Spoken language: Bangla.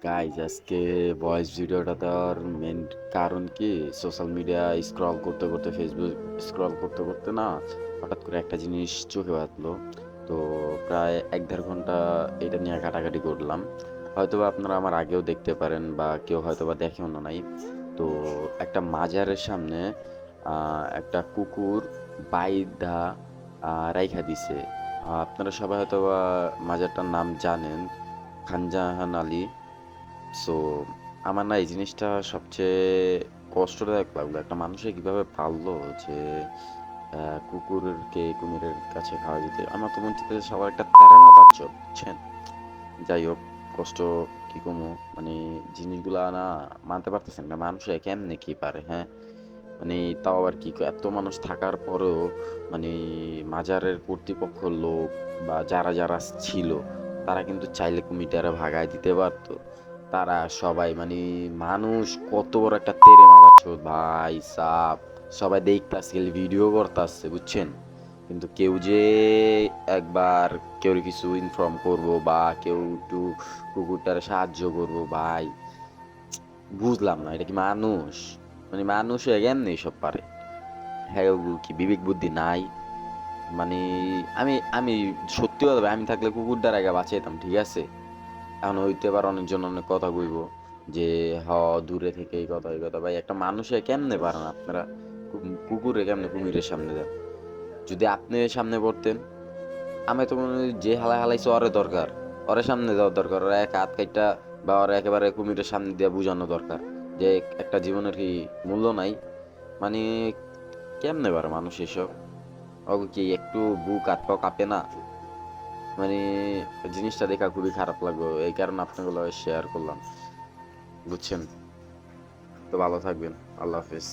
গাইজ আজকে ভয়েস ভিডিওটা দেওয়ার মেন কারণ কি, সোশ্যাল মিডিয়া স্ক্রল করতে করতে, ফেসবুক স্ক্রল করতে করতে না, হঠাৎ করে একটা জিনিস চোখে বাঁধলো। তো প্রায় 1-1.5 ঘন্টা এটা নিয়ে ঘাটাঘাটি করলাম। হয়তোবা আপনারা আমার আগেও দেখতে পারেন বা কেউ হয়তোবা দেখেও না নাই। তো একটা মাজারের সামনে একটা কুকুর বাইধা রাইখা দিছে। আপনারা সবাই হয়তোবা মাজারটার নাম জানেন, খানজাহান আলী। সো আমার না এই জিনিসটা সবচেয়ে কষ্টদায়ক লাগলো। একটা মানুষে কিভাবে পারলো যে কুকুরকে কুমিরের কাছে খাওয়া দিতে। আমার তো মনে হচ্ছে সবার একটা তেড়ে মাথার চোদ, বুঝছেন? যাই হোক, কষ্ট কি কমু, মানে জিনিসগুলা না মানতে পারতেছেন না, মানুষে কেমনে কি পারে, হ্যাঁ? মানে তাও আবার কি, এত মানুষ থাকার পরেও মানে মাজারের কর্তৃপক্ষ লোক বা যারা যারা ছিল, তারা কিন্তু চাইলে কুমিরটারে ভাগায় দিতে পারতো। তারা সবাই মানে মানুষ কত বড় একটা তেরে মাথার ভাই সাব, সবাই দেখতাছে, ভিডিও করতেছে, বুঝছেন? কিন্তু কেউ যে একবার কেউ কিছু ইনফর্ম করব বা কেউ একটু কুকুরটারে সাহায্য করব, ভাই বুঝলাম না, এটা কি মানুষ? মানে মানুষ কেমনে এসব পারে? হ্যাঁ, কি বিবেক বুদ্ধি নাই? মানে আমি আমি সত্যি কথা ভাই, আমি থাকলে কুকুর দ্বারা আগে বাঁচাইতাম, ঠিক আছে? এখন হইতে পারে অনেকজন অনেক কথা কইব যে দূরে থেকে এই কথা ওই কথা। ভাই একটা মানুষে কেমনে পারেন আপনারা? কুকুরে কেমনে কুমিরের সামনে দেন? যদি আপনি সামনে পড়তেন, আমি তো মনে হয় যে হালাই হালাইছে ওরে দরকার, ওরে সামনে দেওয়ার দরকার, ওরা এক হাত কাইটা বা ওরা একেবারে কুমিরের সামনে দিয়ে বুঝানো দরকার যে একটা জীবনের কি মূল্য নাই। মানে কেমনে পারে মানুষ এসব? ওকে কি একটু বুক হাত পাও কাঁপে না? মানে জিনিসটা দেখা খুবই খারাপ লাগলো, এই কারণে আপনাগুলো শেয়ার করলাম, বুঝছেন? তো ভালো থাকবেন। আল্লাহ হাফেজ।